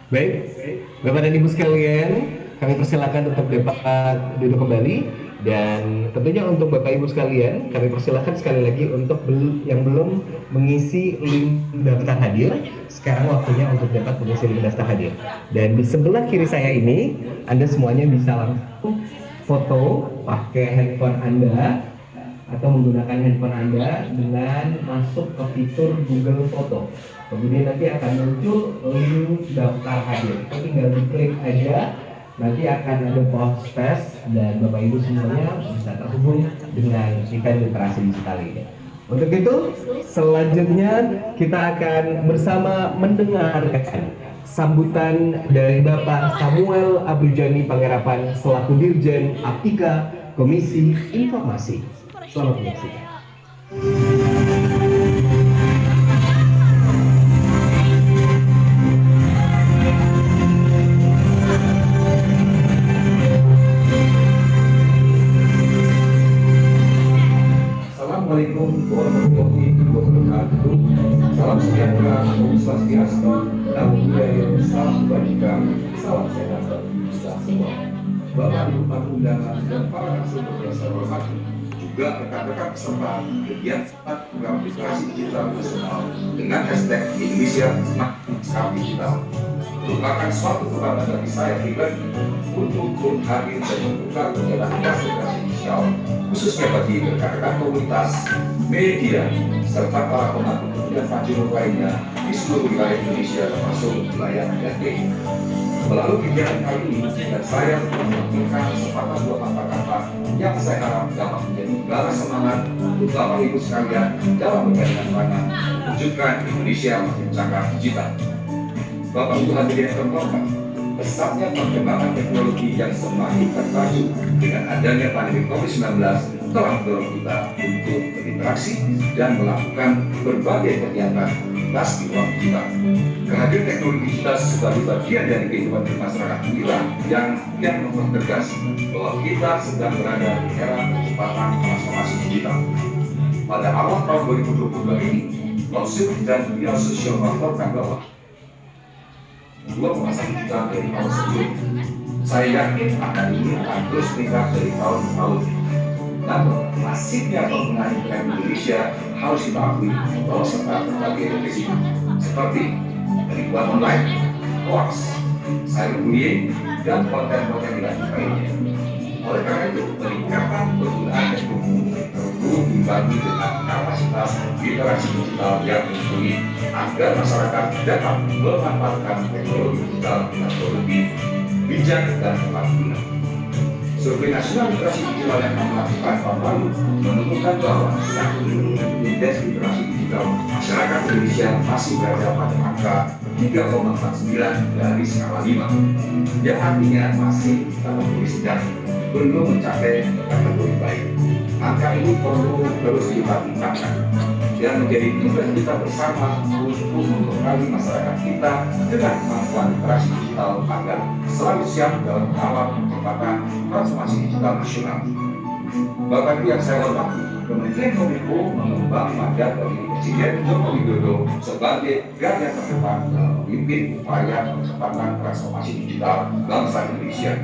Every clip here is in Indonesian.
Baik, Bapak dan Ibu sekalian, kami persilakan untuk dapat duduk kembali dan tentunya untuk Bapak Ibu sekalian, kami persilakan sekali lagi untuk yang belum mengisi link daftar hadir, sekarang waktunya untuk dapat mengisi link daftar hadir. Dan di sebelah kiri saya ini, Anda semuanya bisa langsung foto pakai handphone Anda atau menggunakan handphone Anda dengan masuk ke fitur Google Foto. Kemudian nanti akan muncul link daftar hadir. Kita tinggal diklik aja, nanti akan ada post test dan Bapak Ibu semuanya bisa terhubung dengan event literasi digital ini. Untuk itu, selanjutnya kita akan bersama mendengarkan sambutan dari Bapak Samuel Abrujani Panggarapan selaku Dirjen Aptika Komisi Informasi. Selamat menyaksikan. Assalamualaikum warahmatullahi wabarakatuh. Salam sejahtera, Om Swastiastu, Namo Buddhaya, salam kebajikan, salam sehat bagi kita semua. Bapak Ibu tamu undangan dan para narasumber yang saya hormati, juga rekan-rekan peserta kegiatan program literasi digital nasional dengan hashtag Indonesia Semakin Digital. Merupakan suatu kebanggaan bagi saya pribadi untuk hadir dan membuka kegiatan literasi digital, khususnya bagi rekan-rekan komunitas, media, serta para pemangku kepentingan panjang lainnya di seluruh wilayah Indonesia termasuk wilayah NTB. Melalui kegiatan kali ini, dan saya menyampaikan sepatah dua patah kata yang saya harap dapat menjadi balas semangat untuk Bapak Ibu sekalian dalam menjalankan panah mewujudkan Indonesia makin cakap digital. Bapak Ibu hadirin yang terhormat, pesatnya perkembangan teknologi yang semakin terpacu dengan adanya pandemi COVID-19 telah mendorong kita untuk berinteraksi dan melakukan berbagai kegiatan lintas di ruang digital. Kehadiran teknologi digital sebagai bagian dari kehidupan masyarakat inilah yang mempertegas bahwa kita sedang berada di era kecepatan transformasi digital. Pada awal tahun 2022 ini, Konsul dan Dunia Sosial melaporkan bahwa dua pemasaran digital dari tahun sebelumnya. Saya yakin akan ini akan terus meningkat dari tahun ke tahun. Namun, masifnya penggunaan internet Indonesia harus kita akui bahwa serta berbagai risiko seperti penipuan online, hoax, cyberbullying, dan konten-konten negatif lainnya. Oleh karena itu, peningkatan penggunaan teknologi perlu dibagi dengan kapasitas literasi digital yang mumpuni agar masyarakat dapat memanfaatkan teknologi digital dengan produktif, bijak, dan tepat guna. Survei Nasional Literasi Digital yang kami lakukan tahun lalu menemukan bahwa indeks literasi digital masyarakat Indonesia masih berada pada angka 3,49 dari skala 5, yang artinya masih kategori sedang, belum mencapai kategori baik. Angka ini perlu terus kita tingkatkan dan menjadi tugas kita bersama untuk membekali masyarakat kita dengan kemampuan literasi digital agar selalu siap dalam mengawal percepatan transformasi digital nasional. Bapak Ibu yang saya hormati, Kementerian Kominfo mengembang mandat dari Presiden Joko Widodo sebagai garda terdepan dalam memimpin upaya percepatan transformasi digital bangsa Indonesia.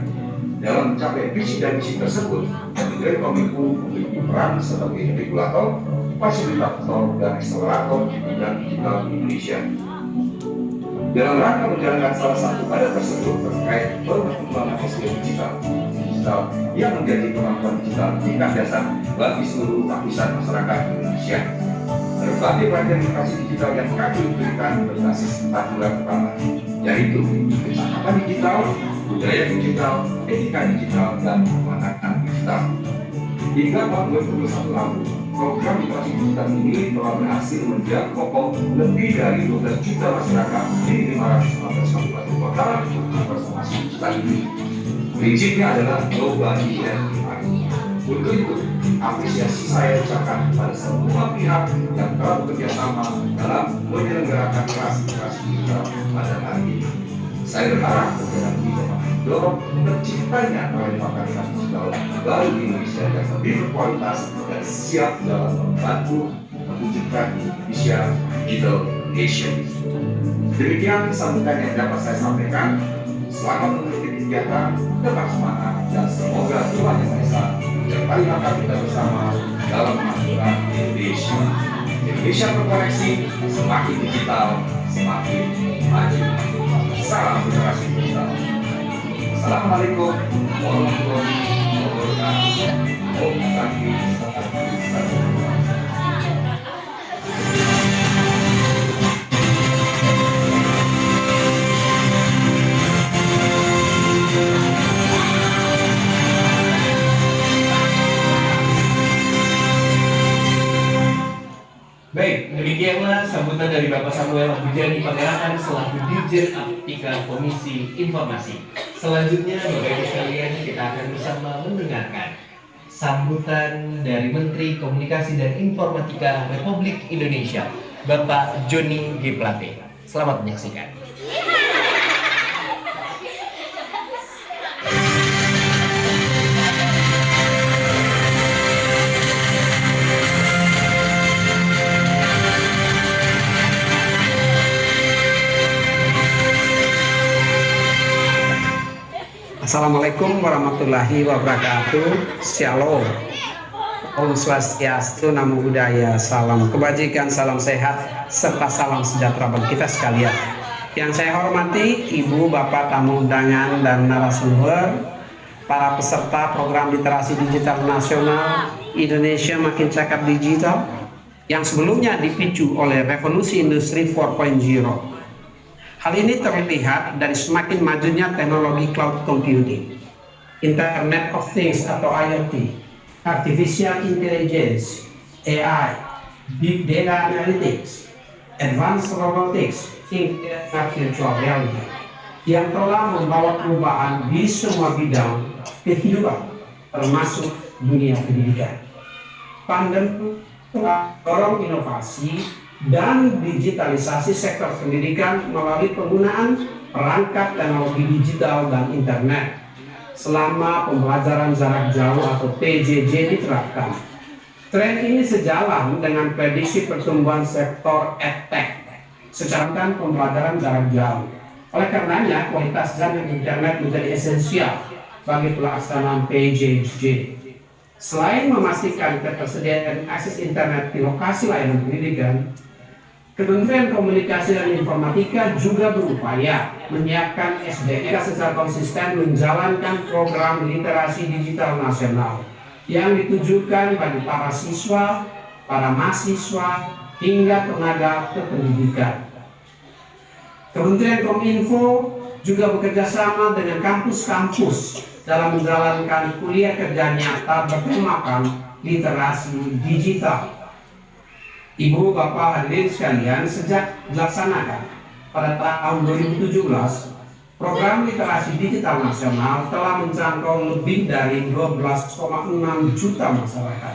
Dalam mencapai visi dan misi tersebut, Kementerian Kominfo memiliki peran sebagai regulator, fasilitator, dan akselerator di bidang digital di Indonesia. Dalam rangka menjalankan salah satu pada tersebut terkait perkembangan SDM digital yang menjadi kemampuan digital tingkat dasar bagi seluruh lapisan masyarakat Indonesia. Berbagai pelatihan literasi digital yang kami berikan berbasis 4 pilar utama, yaitu kecakapan digital, budaya digital, etika digital, dan keamanan digital. Hingga tahun 2021 lalu, program literasi digital ini telah berhasil menjangkau lebih dari 12 juta masyarakat di 515 kabupaten kota untuk transformasi digital ini. Prinsipnya adalah global and local. Untuk itu, apresiasi saya ucapkan kepada semua pihak yang telah bekerja sama dalam menyelenggarakan literasi digital pada hari ini. Saya berharap kegiatan ini dapat mendorong terciptanya kualitas digital baru di Indonesia yang lebih berkualitas dan siap dalam membantu mewujudkan Indonesia digital Indonesia. Demikian sambutan yang dapat saya sampaikan. Selamat mengikuti kegiatan, tetap semangat, dan semoga Tuhan Yang Maha Esa menyertai langkah kita bersama dalam kemajuan Indonesia. Indonesia terkoneksi, semakin digital, semakin maju. Salam generasi digital. Assalamualaikum warahmatullahi wabarakatuh. Om Santi Satu. Baik, demikianlah sambutan dari Bapak Samuel Abujani Pangerahan selaku Dirjen Aptika Komisi Informasi. Selanjutnya, Bapak Ibu sekalian, kita akan bersama mendengarkan sambutan dari Menteri Komunikasi dan Informatika Republik Indonesia, Bapak Joni G. Plate. Selamat menyaksikan. Assalamualaikum warahmatullahi wabarakatuh. Shalom. Om Swastiastu, Namo Buddhaya, salam kebajikan, salam sehat, serta salam sejahtera bagi kita sekalian. Yang saya hormati Ibu, Bapak, tamu undangan, dan narasumber, para peserta program literasi digital nasional Indonesia Makin Cakap Digital, yang sebelumnya dipicu oleh revolusi industri 4.0. Hal ini terlihat dari semakin majunya teknologi cloud computing, Internet of Things atau IoT, Artificial Intelligence, AI, Big Data Analytics, Advanced Robotics, hingga virtual reality, yang telah membawa perubahan di semua bidang kehidupan, termasuk dunia pendidikan. Pandemi mendorong inovasi dan digitalisasi sektor pendidikan melalui penggunaan perangkat teknologi digital dan internet. Selama pembelajaran jarak jauh atau PJJ diterapkan, tren ini sejalan dengan prediksi pertumbuhan sektor edtech secara pembelajaran jarak jauh. Oleh karenanya, kualitas jaringan internet menjadi esensial bagi pelaksanaan PJJ. Selain memastikan ketersediaan akses internet di lokasi layanan pendidikan, Kementerian Komunikasi dan Informatika juga berupaya menyiapkan SDM secara konsisten menjalankan program literasi digital nasional yang ditujukan bagi para siswa, para mahasiswa, hingga tenaga kependidikan. Kementerian Kominfo juga bekerja sama dengan kampus-kampus dalam menjalankan kuliah kerja nyata bertemakan literasi digital. Ibu, Bapak, hadirin sekalian, sejak dilaksanakan pada tahun 2017, program literasi digital nasional telah menjangkau lebih dari 12,6 juta masyarakat.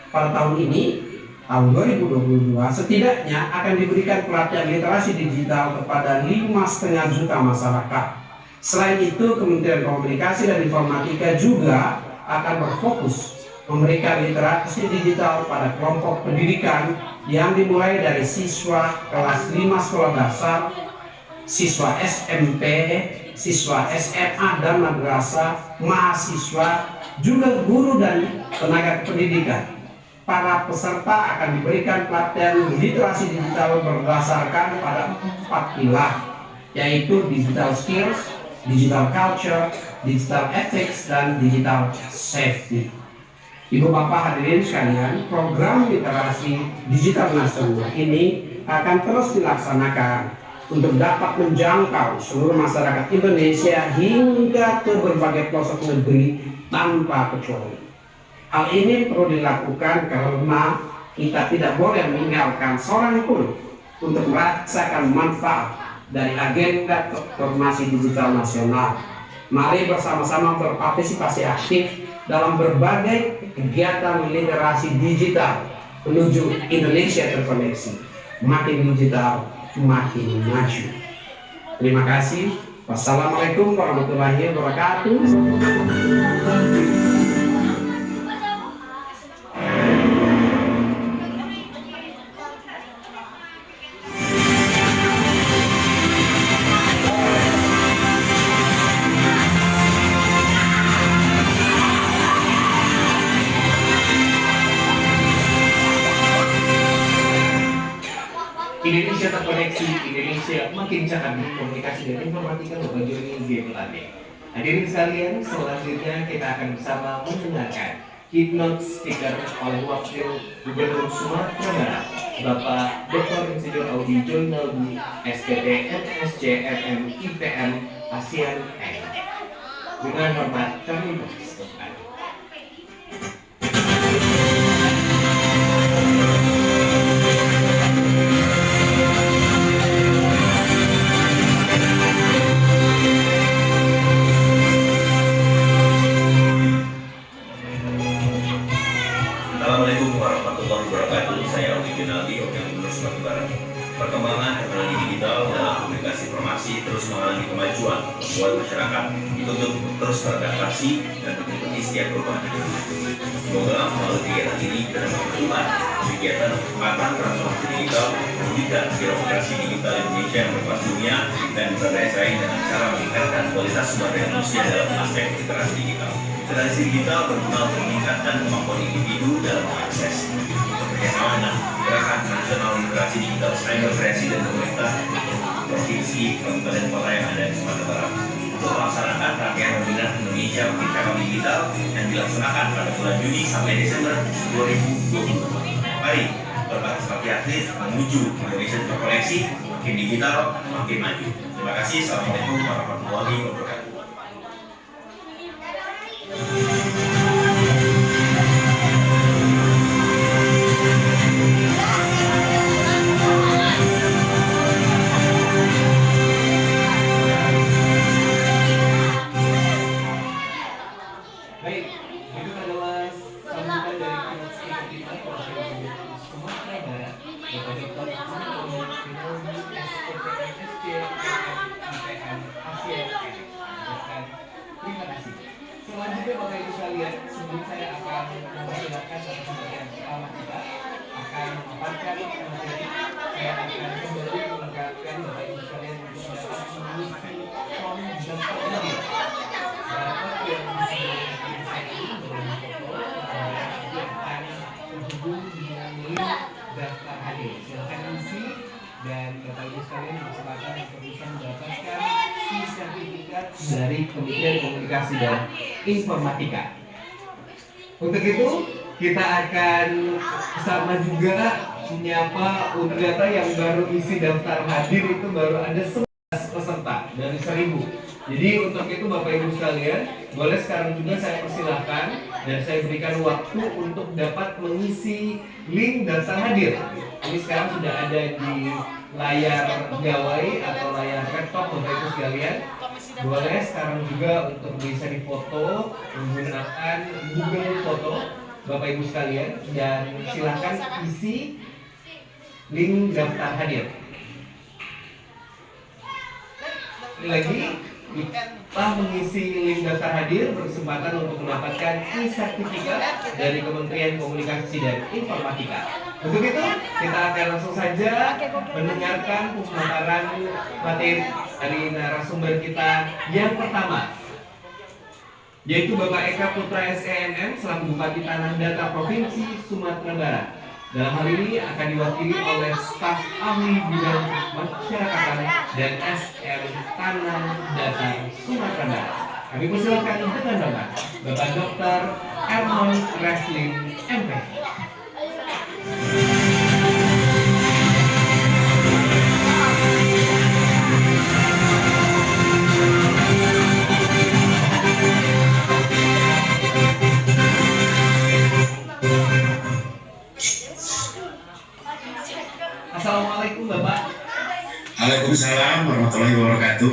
Pada tahun ini, tahun 2022, setidaknya akan diberikan pelatihan literasi digital kepada 5,5 juta masyarakat. Selain itu, Kementerian Komunikasi dan Informatika juga akan berfokus memberikan literasi digital pada kelompok pendidikan yang dimulai dari siswa kelas 5 sekolah dasar, siswa SMP, siswa SMA dan madrasah, mahasiswa, juga guru dan tenaga pendidikan. Para peserta akan diberikan pelatihan literasi digital berdasarkan pada 4 pilar, yaitu digital skills, digital culture, digital ethics, dan digital safety. Ibu, Bapak, hadirin sekalian, program literasi digital nasional ini akan terus dilaksanakan untuk dapat menjangkau seluruh masyarakat Indonesia hingga ke berbagai pelosok negeri tanpa kecuali. Hal ini perlu dilakukan karena kita tidak boleh meninggalkan seorang pun untuk merasakan manfaat dari agenda transformasi digital nasional. Mari bersama-sama berpartisipasi aktif dalam berbagai kegiatan literasi digital menuju Indonesia terkoneksi. Makin digital, makin maju. Terima kasih. Wassalamualaikum warahmatullahi wabarakatuh. Indonesia terkoneksi, Indonesia makin canggih komunikasi dan informatika Bapak Joni G. Pelate. Hadirin sekalian, selanjutnya kita akan bersama mendengarkan keynote speaker oleh Wakil Gubernur Sumatera Barat, Bapak Dr. Insinyur Audi Joynaldi, SPT MSc MM IPM ASEAN N. Dengan hormat kami persilakan. Assalamualaikum warahmatullahi wabarakatuh. Saya Audi Joynaldi, Wakil Gubernur Sumatera Barat. Perkembangan teknologi digital dalam komunikasi informasi terus mengalami kemajuan, membuat masyarakat dituntut untuk terus beradaptasi dan mengikuti setiap perubahan teknologi. Semoga melalui kegiatan ini kita dapat berkembang kegiatan pengembangan transformasi digital, mewujudkan birokrasi digital Indonesia yang berkelas dunia dan berdaya saing dengan cara meningkatkan kualitas sumber daya manusia dalam aspek literasi digital. Literasi digital berguna untuk meningkatkan kemampuan individu dalam mengakses, bekerjasama dengan Gerakan Nasional Literasi Digital Cyber Kreasi dan Pemerintah Provinsi, Kabupaten Kota yang ada di Sumatera Barat untuk melaksanakan rangkaian webinar Indonesia Makin Cakap Digital yang dilaksanakan pada bulan Juni sampai Desember 2020. Mari berpartisipasi aktif menuju Indonesia terkoneksi, makin digital, makin maju. Terima kasih. Assalamualaikum warahmatullahi wabarakatuh. Baik, itu adalah sambutan dari keynote kita Provinsi Sumatera Barat, Bapak Dr. SPT IPM ASEAN. Terima kasih. Selanjutnya Bapak Ibu sekalian, sebelum saya akan mempersilakan satu sumber yang pertama kita akan memaparkan materi, saya akan kembali mengingatkan Bapak Ibu sekalian untuk dapat mengisi form daftar hadir. Dapat yang terhubung dengan link daftar hadir. Silakan isi dan Bapak Ibu sekalian berkesempatan untuk bisa mendapatkan sertifikat dari Kementerian Komunikasi dan Informatika. Untuk itu kita akan sama juga menyapa untuk data yang baru isi daftar hadir itu baru ada 11 peserta dari 1000. Jadi untuk itu Bapak Ibu sekalian, boleh sekarang juga saya persilahkan dan saya berikan waktu untuk dapat mengisi link daftar hadir. Ini sekarang sudah ada di layar gawai atau layar laptop Bapak Ibu sekalian. Boleh sekarang juga untuk bisa difoto menggunakan Google Foto Bapak Ibu sekalian dan silakan isi link daftar hadir. Ini lagi, telah mengisi link daftar hadir berkesempatan untuk mendapatkan e-sertifikat dari Kementerian Komunikasi dan Informatika. Untuk itu kita akan langsung saja mendengarkan pemaparan materi dari narasumber kita yang pertama, yaitu Bapak Eka Putra SENM selaku Bupati Tanah Datar Provinsi Sumatera Barat. Dalam hal ini akan diwakili oleh staf ahli bidang masyarakatan dan SM Tanah Datar Sumatera Barat. Kami persilakan dengan Bapak Dr. Ermon Reslin MP. Assalamualaikum Bapak. Waalaikumsalam warahmatullahi wabarakatuh.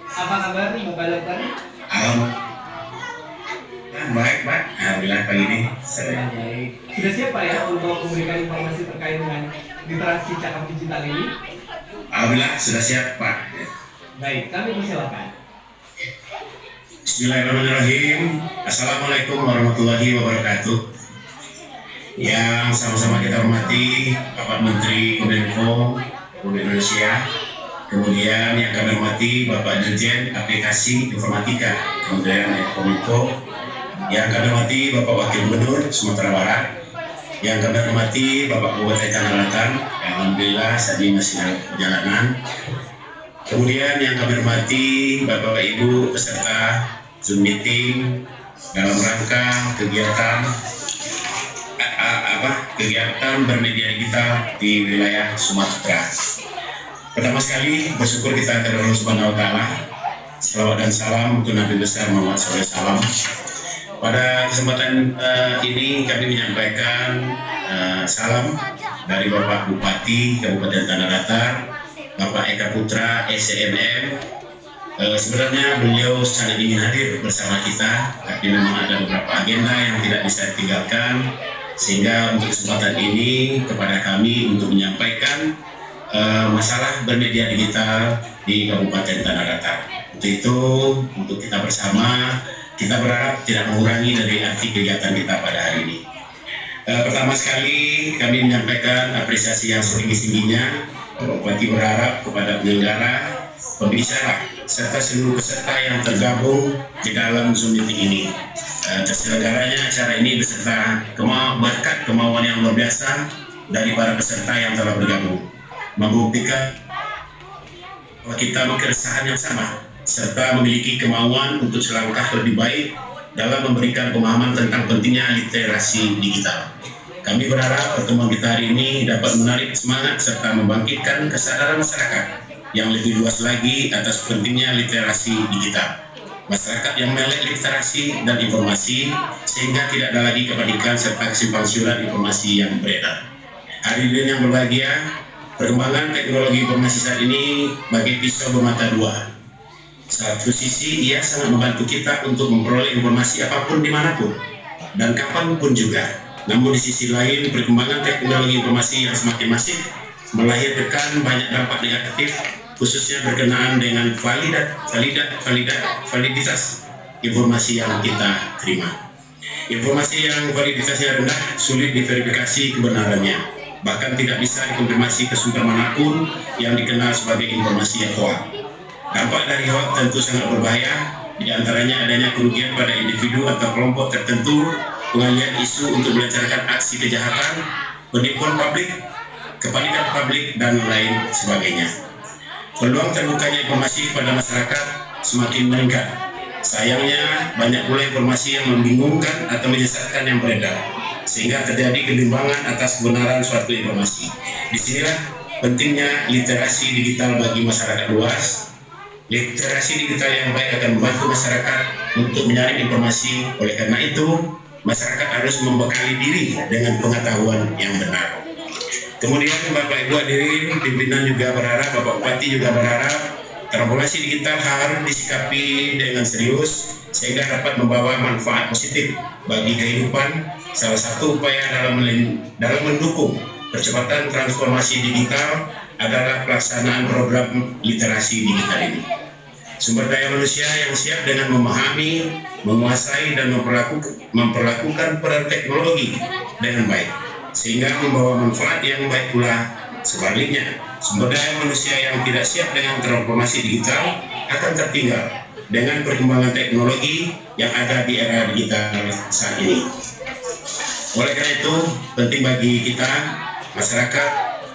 Apa kabar Bapak Dokter? Alhamdulillah baik Pak. Alhamdulillah pagi ini saya Baik. Sudah siap Pak ya untuk memberikan informasi terkait dengan literasi cakap digital ini? Alhamdulillah sudah siap Pak. Baik, kami persilakan. Bismillahirrahmanirrahim. Assalamualaikum warahmatullahi wabarakatuh. Yang sama-sama kita hormati Bapak Menteri Kominfo Republik Indonesia, kemudian yang kami hormati Bapak Dirjen Aplikasi Informatika Kementerian Kominfo, yang kami hormati Bapak Wakil Gubernur Sumatera Barat, Yang kami hormati Bapak Bupati Tanah Datar, yang alhamdulillah saat ini masih dalam perjalanan. Kemudian yang kami hormati Bapak Ibu peserta Zoom meeting dalam rangka kegiatan bermedia digital di wilayah Sumatera. Pertama sekali bersyukur kita kepada Allah Subhanahu wa taala. Salawat dan salam untuk Nabi besar Muhammad SAW. Pada kesempatan ini kami menyampaikan salam dari Bapak Bupati Kabupaten Tanah Datar, Bapak Eka Putra SCMM. Sebenarnya beliau sangat ingin hadir bersama kita, tapi memang ada beberapa agenda yang tidak bisa ditinggalkan, sehingga untuk kesempatan ini kepada kami untuk menyampaikan masalah bermedia digital di Kabupaten Tanah Datar. Untuk itu, untuk kita bersama, kita berharap tidak mengurangi dari arti kegiatan kita pada hari ini. Pertama sekali kami menyampaikan apresiasi yang setinggi-tingginya. Bupati berharap kepada penyelenggara, pembicara, serta seluruh peserta yang tergabung di dalam Zoom meeting ini. Terselenggaranya acara ini beserta berkat kemauan yang luar biasa dari para peserta yang telah bergabung, membuktikan bahwa kita memiliki keresahan yang sama, serta memiliki kemauan untuk selangkah lebih baik dalam memberikan pemahaman tentang pentingnya literasi digital. Kami berharap pertemuan kita hari ini dapat menarik semangat serta membangkitkan kesadaran masyarakat yang lebih luas lagi atas pentingnya literasi digital. Masyarakat yang melek literasi dan informasi sehingga tidak ada lagi kepanikan serta kesimpang siuran informasi yang beredar. Hadirin yang berbahagia, perkembangan teknologi informasi saat ini bagai pisau bermata dua. Satu sisi ia sangat membantu kita untuk memperoleh informasi apapun dimanapun dan kapanpun juga. Namun di sisi lain, perkembangan teknologi informasi yang semakin masif melahirkan banyak dampak negatif, khususnya berkenaan dengan validitas informasi yang kita terima. Informasi yang validitasnya rendah sulit diverifikasi kebenarannya, bahkan tidak bisa dikonfirmasi ke sumber manapun yang dikenal sebagai informasi yang hoax. Dampak dari hoax tentu sangat berbahaya, di antaranya adanya kerugian pada individu atau kelompok tertentu, pengalihan isu untuk melancarkan aksi kejahatan, penipuan publik, kepanikan publik, dan lain sebagainya. Peluang terbukanya informasi pada masyarakat semakin meningkat. Sayangnya, banyak pula informasi yang membingungkan atau menyesatkan yang beredar, sehingga terjadi kebimbangan atas kebenaran suatu informasi. Disinilah pentingnya literasi digital bagi masyarakat luas. Literasi digital yang baik akan membantu masyarakat untuk menyaring informasi. Oleh karena itu, masyarakat harus membekali diri dengan pengetahuan yang benar. Kemudian Bapak Ibu hadirin, pimpinan juga berharap, Bapak Bupati juga berharap transformasi digital harus disikapi dengan serius sehingga dapat membawa manfaat positif bagi kehidupan. Salah satu upaya dalam mendukung percepatan transformasi digital adalah pelaksanaan program literasi digital ini. Sumber daya manusia yang siap dengan memahami, menguasai, dan memperlakukan peran teknologi dengan baik, sehingga membawa manfaat yang baik pula. Sebaliknya, sumber daya manusia yang tidak siap dengan transformasi digital akan tertinggal dengan perkembangan teknologi yang ada di era digital saat ini. Oleh karena itu, penting bagi kita, masyarakat,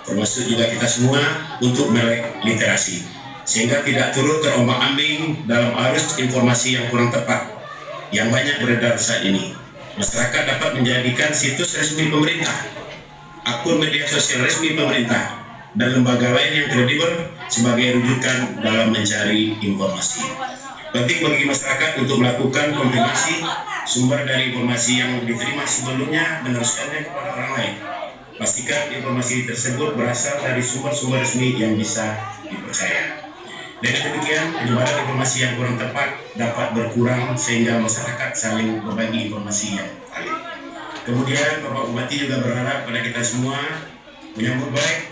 termasuk juga kita semua, untuk melek literasi, sehingga tidak turut terombang-ambing dalam arus informasi yang kurang tepat yang banyak beredar saat ini. Masyarakat dapat menjadikan situs resmi pemerintah, akun media sosial resmi pemerintah, dan lembaga lain yang kredibel sebagai rujukan dalam mencari informasi. Penting bagi masyarakat untuk melakukan konfirmasi sumber dari informasi yang diterima sebelumnya, meneruskannya kepada orang lain. Pastikan informasi tersebut berasal dari sumber-sumber resmi yang bisa dipercaya. Dengan demikian, penyebaran informasi yang kurang tepat dapat berkurang sehingga masyarakat saling berbagi informasi yang valid. Kemudian Bapak Bupati juga berharap pada kita semua menyambut baik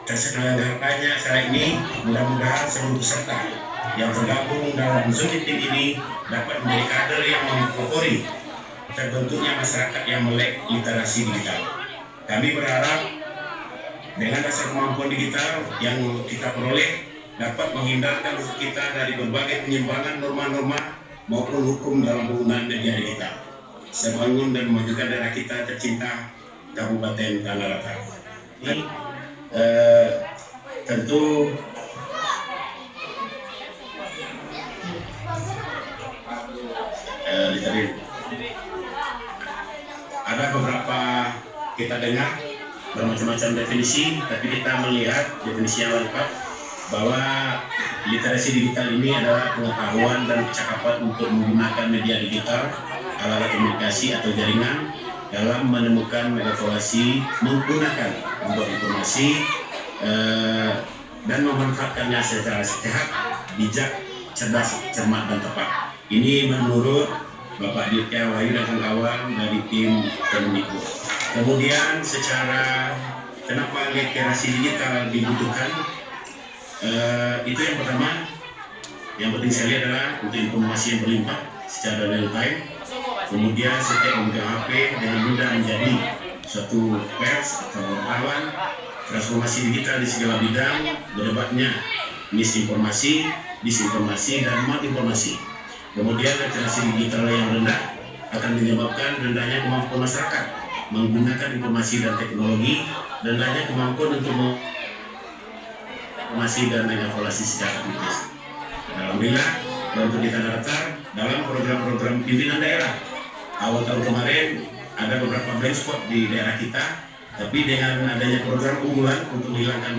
terselenggaranya acara ini. Mudah-mudahan seluruh peserta yang tergabung dalam Zoom meeting ini dapat menjadi kader yang mempelopori terbentuknya masyarakat yang melek literasi digital. Kami berharap dengan dasar kemampuan digital yang kita peroleh dapat menghindarkan kita dari berbagai penyimpangan norma-norma maupun hukum dalam penggunaan media digital. Sebangun dan memajukan daerah kita tercinta Kabupaten Tanah Datar. Ini tentu ada beberapa kita dengar bermacam-macam definisi, tapi kita melihat definisi yang lengkap bahwa literasi digital ini adalah pengetahuan dan kecakapan untuk menggunakan media digital, alat komunikasi atau jaringan dalam menemukan manipulasi, menggunakan membuat informasi dan memanfaatkannya secara sehat, bijak, cerdas, cermat dan tepat. Ini menurut Bapak Dirtia Wahyu dan kawan-kawan dari tim Kemendikbud. Kemudian secara kenapa literasi digital dibutuhkan? Itu yang pertama, yang penting sekali adalah untuk informasi yang berlimpah secara real time. Kemudian setiap memegang HP dengan mudah menjadi suatu pers atau wartawan. Transformasi digital di segala bidang, berdebatnya misinformasi, disinformasi dan malinformasi. Kemudian literasi digital yang rendah akan menyebabkan rendahnya kemampuan masyarakat menggunakan informasi dan teknologi, rendahnya kemampuan untuk informasi dan mengevaluasi secara kritis. Alhamdulillah, untuk di Tanah Datar dalam program-program pimpinan daerah awal tahun kemarin ada beberapa blank spot di daerah kita, tapi dengan adanya program unggulan untuk menghilangkan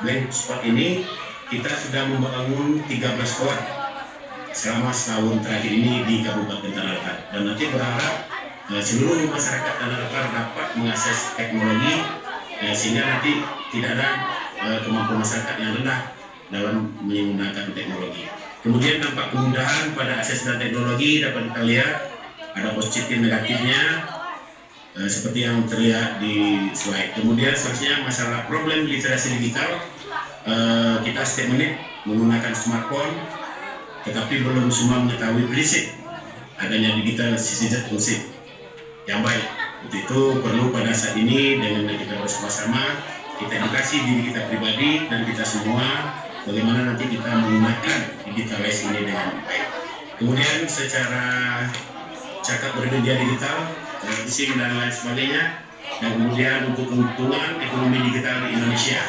blank spot ini, kita sudah membangun 13 sekolah selama setahun terakhir ini di Kabupaten Tanah Datar, dan nanti berharap seluruh masyarakat Tanah Datar dapat mengakses teknologi sehingga nanti tidak ada kemampuan masyarakat yang rendah dalam menggunakan teknologi. Kemudian dampak kemudahan pada akses dan teknologi dapat kita lihat ada positif negatifnya seperti yang terlihat di slide. Kemudian selanjutnya masalah problem literasi digital, kita setiap menit menggunakan smartphone, tetapi belum semua mengetahui prinsip adanya digital citizenship yang baik. Untuk itu perlu pada saat ini dengan kita bersama-sama kita edukasi diri kita pribadi dan kita semua bagaimana nanti kita menggunakan digitalisasi ini dengan baik. Kemudian secara cakap bermedia digital, phishing dan lain sebagainya, dan kemudian untuk keuntungan ekonomi digital di Indonesia.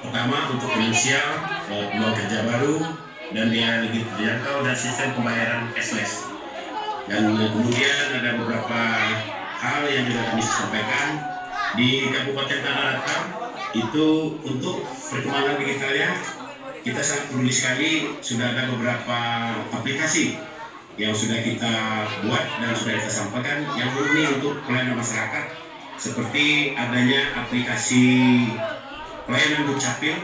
Pertama untuk finansial, peluang kerja baru, dan dia lebih terjangkau dan sistem pembayaran cashless. Dan kemudian ada beberapa hal yang juga kami sampaikan di Kabupaten Tanah Datar itu untuk perkembangan digitalnya kita sangat peduli sekali. Sudah ada beberapa aplikasi yang sudah kita buat dan sudah kita sampaikan yang murni untuk pelayanan masyarakat, seperti adanya aplikasi pelayanan Dukcapil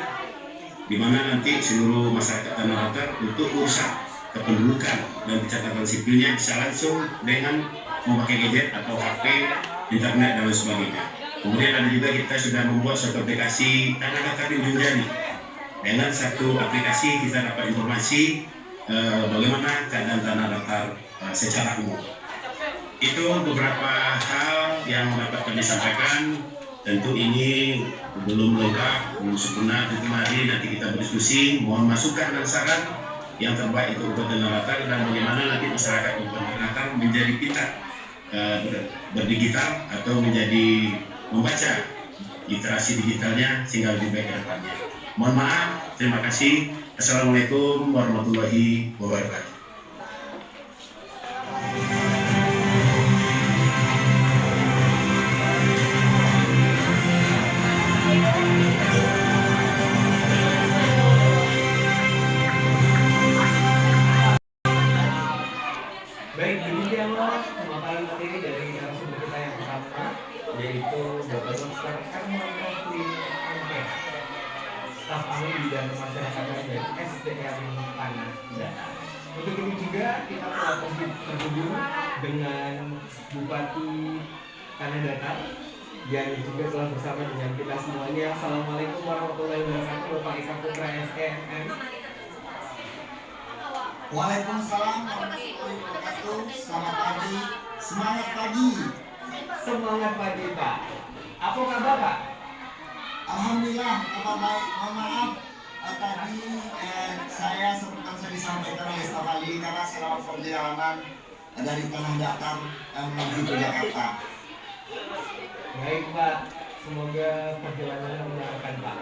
di mana nanti seluruh masyarakat Tanah Datar untuk urusan kependudukan dan pencatatan sipilnya bisa langsung dengan memakai gadget atau HP, internet dan lain sebagainya. Kemudian ada juga kita sudah membuat suatu aplikasi Tanah Datar Ujung Jani. Dengan satu aplikasi kita dapat informasi bagaimana keadaan Tanah Datar secara umum. Itu beberapa hal yang dapat kami sampaikan. Tentu ini belum lengkap, belum sempurna. Tentu mari nanti kita berdiskusi, mohon masukan dan saran yang terbaik untuk Kabupaten Tanah Datar dan bagaimana nanti masyarakat Kabupaten Tanah Datar menjadi pintar berdigital atau menjadi membaca literasi digitalnya sehingga lebih baik ke depannya. Mohon maaf, terima kasih. Assalamualaikum warahmatullahi wabarakatuh. Baik, demikianlah pemaparan materi dari narasumber kita yang pertama, yaitu Bapak Dr. Herman Rafli Angkeh, staf ahli bidang pemasyarakatan dari SDM Tanah Datar. Untuk ini juga kita telah terhubung dengan Bupati Tanah Datar yang juga telah bersama dengan kita semuanya. Assalamualaikum warahmatullahi wabarakatuh, Bapak Eka Putra SEMM. Waalaikumsalam warahmatullahi wabarakatuh. Selamat pagi, semangat pagi. Semangat pagi Pak. Apa kabar Pak? Alhamdulillah, kabar baik. Mohon maaf tadi saya seperti yang saya disampaikan oleh staf ahli karena selama perjalanan dari Tanah Datar menuju ke Jakarta. Baik Pak, semoga perjalanannya menyenangkan Pak.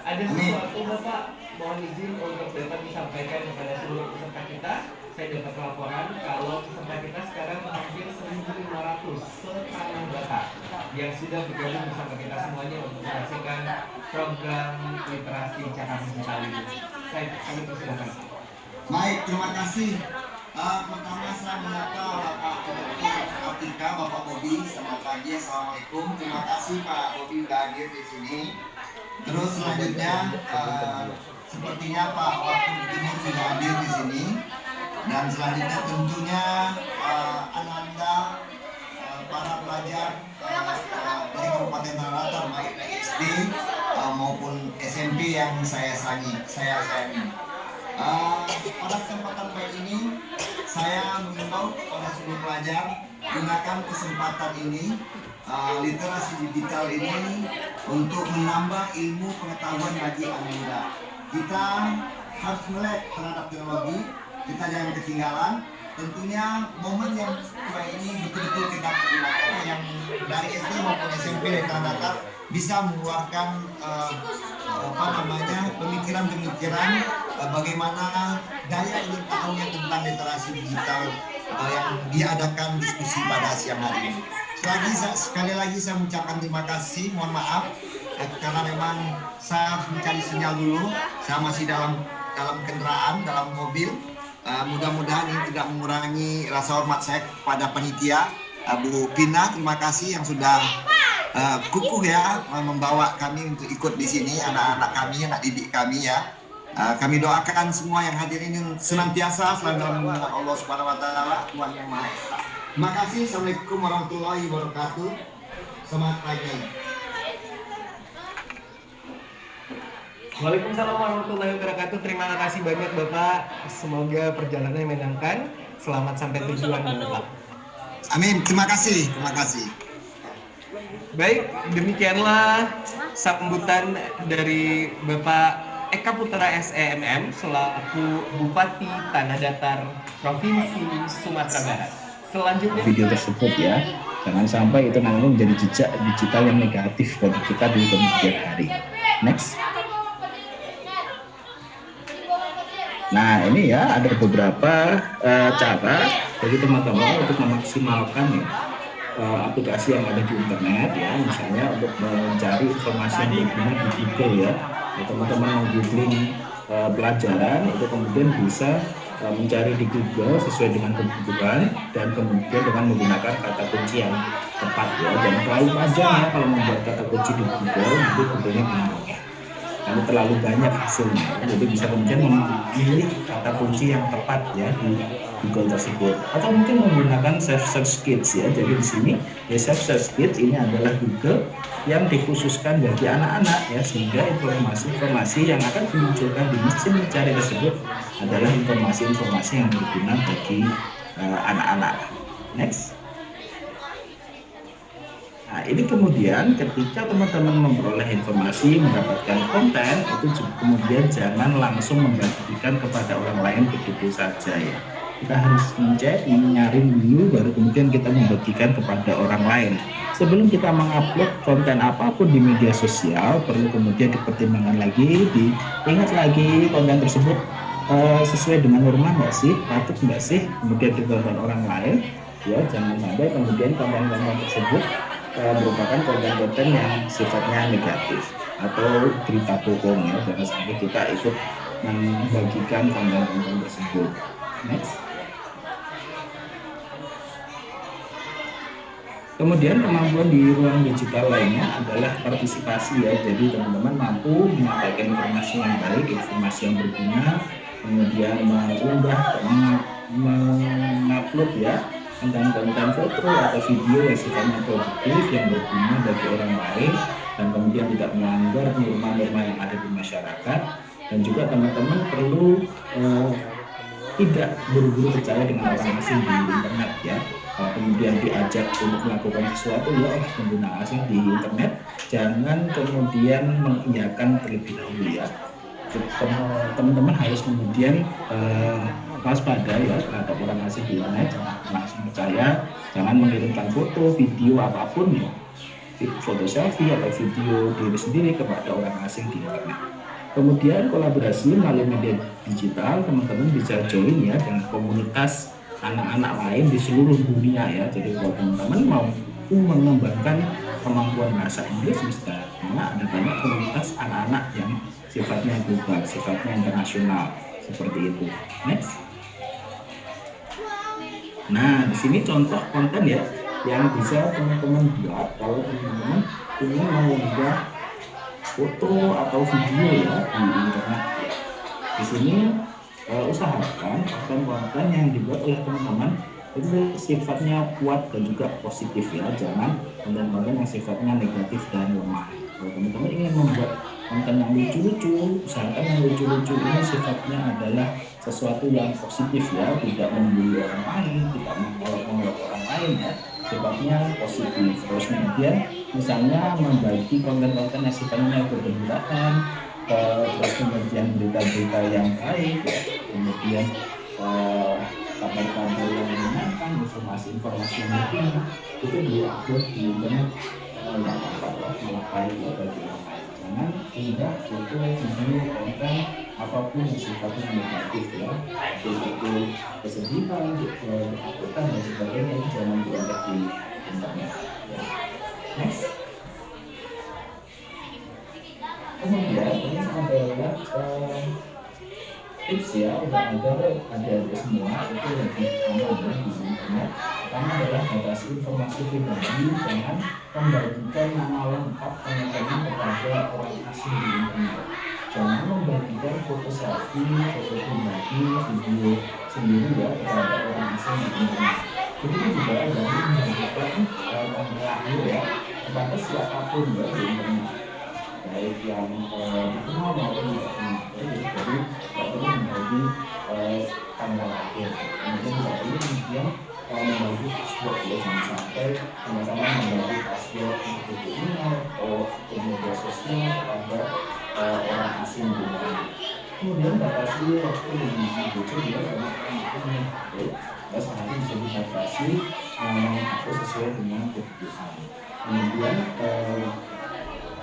Ada Amin. sesuatu Bapak, mohon izin untuk dapat disampaikan kepada seluruh peserta kita. Saya dapat laporan kalau peserta kita sekarang hampir 1.500 setanah Batak yang sudah bergabung bersama kita semuanya untuk menyaksikan program literasi Cakap Digital ini. Kami persilakan. Baik, terima kasih. Pertama saya menyapa Bapak Direktur Atika, Bapak Bobi. Selamat pagi, Assalamualaikum. Terima kasih Pak Bobi sudah hadir di sini. Terus selanjutnya, sepertinya Pak Wakil ini sudah hadir di sini. Dan selanjutnya tentunya Anda, para pelajar dari Kabupaten Tanah Datar, baik dari SD maupun SMP yang saya sayangi. Pada kesempatan kali ini saya mengimbau kepada seluruh pelajar gunakan kesempatan ini, literasi digital ini untuk menambah ilmu pengetahuan bagi anak muda. Kita harus melek terhadap teknologi, kita jangan ketinggalan. Tentunya momen yang kayak ini betul-betul kita gunakan, yang dari SD maupun SMP dari Tanah Datar bisa mengeluarkan pemikiran-pemikiran bagaimana daya ingin tahunya tentang literasi digital yang diadakan diskusi pada siang hari ini. Sekali lagi saya mengucapkan terima kasih, mohon maaf karena memang saya harus mencari sinyal dulu. Saya masih dalam kendaraan, dalam mobil. Mudah-mudahan ini tidak mengurangi rasa hormat saya kepada panitia. Bu Pina, terima kasih yang sudah kukuh ya membawa kami untuk ikut di sini, anak-anak kami, anak didik kami ya. Kami doakan semua yang hadir ini senantiasa selalu dalam lindungan Allah Subhanahu wa taala, Tuhan Yang Maha Esa. Terima kasih. Assalamualaikum warahmatullahi wabarakatuh. Selamat pagi. Waalaikumsalam warahmatullahi wabarakatuh. Terima kasih banyak Bapak. Semoga perjalanannya menyenangkan. Selamat sampai tujuan Bapak. Amin. Terima kasih. Terima kasih. Baik, demikianlah sambutan dari Bapak Eka Putra SEMM selaku Bupati Tanah Datar Provinsi Sumatera Barat. Selanjutnya video tersebut ya, jangan sampai itu nanti menjadi jejak digital yang negatif bagi kita di kemudian hari. Next. Nah ini ya ada beberapa cara bagi teman-teman untuk memaksimalkan ya, aplikasi yang ada di internet ya, misalnya untuk mencari informasi yang berguna di Google ya. Teman-teman meng-googling pelajaran itu kemudian bisa mencari di Google sesuai dengan kebutuhan dan kemudian dengan menggunakan kata kunci yang tepat ya. Jangan terlalu panjang ya kalau membuat kata kunci di Google, nanti Google-nya bingung ya. Kalau terlalu banyak hasilnya, jadi bisa kemudian memilih kata kunci yang tepat ya di Google tersebut, atau mungkin menggunakan Self Search Kits ya. Jadi di sini ya Self Search Kits ini adalah Google yang dikhususkan bagi anak-anak ya, sehingga informasi-informasi yang akan dimunculkan di mesin mencari tersebut adalah informasi-informasi yang berguna bagi anak-anak. Next. Nah ini kemudian ketika teman-teman memperoleh informasi, mendapatkan konten, itu kemudian jangan langsung membagikan kepada orang lain begitu saja ya. Kita harus mencari, menyaring dulu, baru kemudian kita membagikan kepada orang lain. Sebelum kita mengupload konten apapun di media sosial, perlu kemudian dipertimbangkan lagi, diingat lagi konten tersebut sesuai dengan norma nggak sih, patut nggak sih, kemudian ditonton orang lain ya. Jangan sampai kemudian konten-konten tersebut merupakan konten-konten yang sifatnya negatif atau berita bohong ya. Jangan sampai kita ikut membagikan konten-konten tersebut. Next. Kemudian kemampuan di ruang digital lainnya adalah partisipasi ya. Jadi teman-teman mampu menyampaikan informasi yang baik, informasi yang berguna, kemudian mengunggah, mengupload ya konten-konten foto atau video yang sifatnya produktif yang berguna bagi orang lain, dan kemudian tidak melanggar norma-norma yang ada di masyarakat. Dan juga teman-teman perlu tidak buru-buru percaya dengan orang asing di internet ya. Kalau kemudian diajak untuk melakukan sesuatu ya oleh pengguna asing di internet, jangan kemudian mengiyakan terlebih dahulu ya. Teman-teman harus kemudian waspada ya terhadap orang asing di internet, jangan langsung percaya, jangan mengirimkan foto, video apapun ya, foto selfie atau video diri sendiri kepada orang asing di internet. Kemudian kolaborasi melalui media digital, teman-teman bisa join ya dengan komunitas anak-anak lain di seluruh dunia ya. Jadi kalau teman-teman mau mengembangkan kemampuan bahasa Inggris, misalnya ada banyak komunitas anak-anak yang sifatnya global, sifatnya internasional seperti itu. Next. Nah, di sini contoh konten ya yang bisa teman-teman buat kalau teman-teman ingin mengunggah foto atau video ya di internet. Di sini usahakan konten-konten yang dibuat oleh teman-teman itu sifatnya kuat dan juga positif ya, jangan konten-konten yang sifatnya negatif dan lemah. Kalau teman-teman ingin membuat konten yang lucu-lucu, usahakan yang lucu-lucu ini sifatnya adalah sesuatu yang positif ya, tidak membuli orang lain, tidak mengolok-olok orang lain ya, sifatnya positif. Terus kemudian misalnya membagi konten-konten yang sifatnya bergembiraan, terus kemudian berita-berita yang baik ya, kemudian kabar-kabar yang menyenangkan, informasi-informasi yang penting itu diupload di internet yang malah baik ya bagi orang lain. Jangan unggah foto, video, konten apapun yang sifatnya negatif ya, itu kesedihan, ketakutan dan sebagainya, itu jangan diunggah di internet ya. Next. Kemudian ini adalah tips ya untuk ada semua itu lebih aman ya di internet. Pertama adalah batasi informasi pribadi, jangan membagikan nama lengkap teman-teman kepada orang asing di internet. Jangan membagikan foto selfie, foto pribadi, video sendiri ya kepada orang asing di internet. Begitu juga jangan membagikan tanggal lahir ya kepada siapapun ya di internet, baik yang dikenal maupun tidak dikenal. Jadi tidak perlu membagi tanggal lahir, kemudian tidak perlu kemudian membagi password ya, jangan sampai teman-teman membagi password untuk email atau media sosial kepada orang asing di internet. Kemudian batasi waktu mengisi bocor juga karena ini ya, sehari bisa dibatasi atau sesuai dengan kebutuhan. Kemudian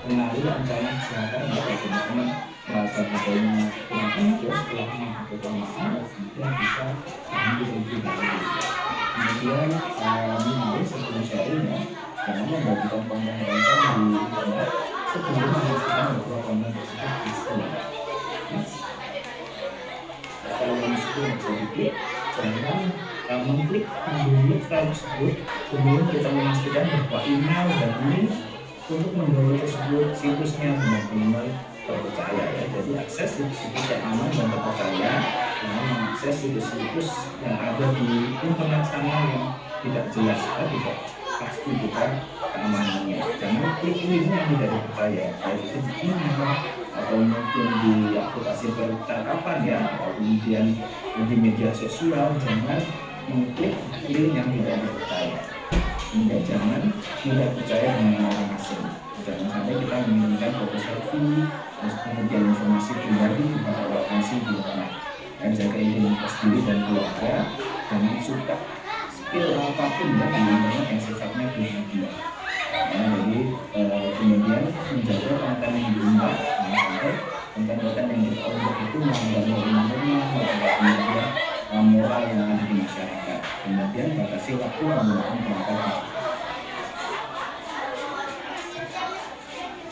mengenali ancaman kesehatan ya, teman-teman merasa adanya penyakit ya, setelah melakukan maaf kemudian bisa diambil lebih baik. Kemudian mengenali sebelum sharing ya, jangan membagikan konten-konten di internet sebelum memastikan bahwa konten tersebut display. Kalau display bisa diklik, jangan mengklik mengunduh file tersebut sebelum kita memastikan bahwa email dan link untuk mendownload tersebut situsnya benar-benar terpercaya ya. Jadi akses situs-situs yang aman dan terpercaya, jangan mengakses situs-situs yang ada di internet sana yang tidak jelas ya, tidak pasti bukan keamanannya. Jangan klik link yang tidak dipercaya, baik itu di email atau mungkin di aplikasi percakapan ya, atau kemudian di media sosial. Jangan mengklik link yang tidak dipercaya. Hingga jangan tidak percaya dengan orang asing. Jangan sampai kita menginginkan foto selfie, terus kemudian informasi pribadi kepada orang asing di internet. Dan jaga identitas diri dan keluarga. Jangan suka skill apapun ya di internet yang sifatnya pribadi. Nah, jadi kemudian menjaga konten yang diunggah, sampai konten-konten yang diunggah itu melanggar norma-norma, kemudian moral yang ada di masyarakat. Kemudian batasi waktu menggunakan perangkat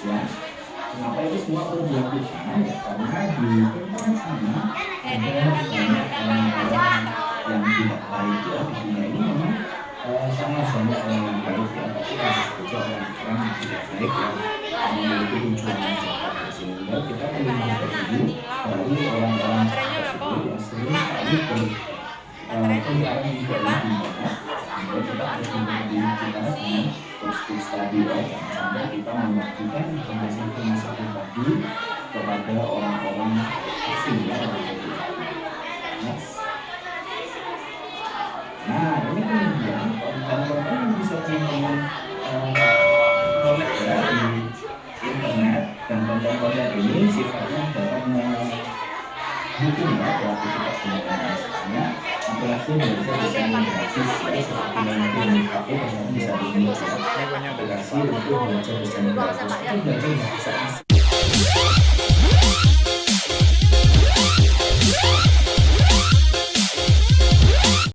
ya. Kenapa itu semua perlu dilakukan? Ya, karena di internet sana ada banyak orang-orang yang tidak baik ya. Di dunia ini memang sangat banyak orang yang baik ya, tapi ada juga orang-orang yang tidak baik yang memiliki tujuan yang jahat. Sehingga kita perlu menjaga diri dari orang-orang tersebut yang sering kali peliharaan juga di internet. Sehingga kita harus menjaga diri kita dengan positif tadi ya, jangan sampai kita membagikan informasi-informasi pribadi kepada orang-orang asing ya. Nah, ini kemudian konten-konten yang bisa teman-teman collect ya di internet, dan konten-konten ini sifatnya dapat mendukung ya kreativitas teman-teman. Misalnya aplikasi belajar bisa gratis ya, seperti nanti di HP teman-teman bisa download ya, aplikasi untuk belajar bersama gratis, itu belajar bisa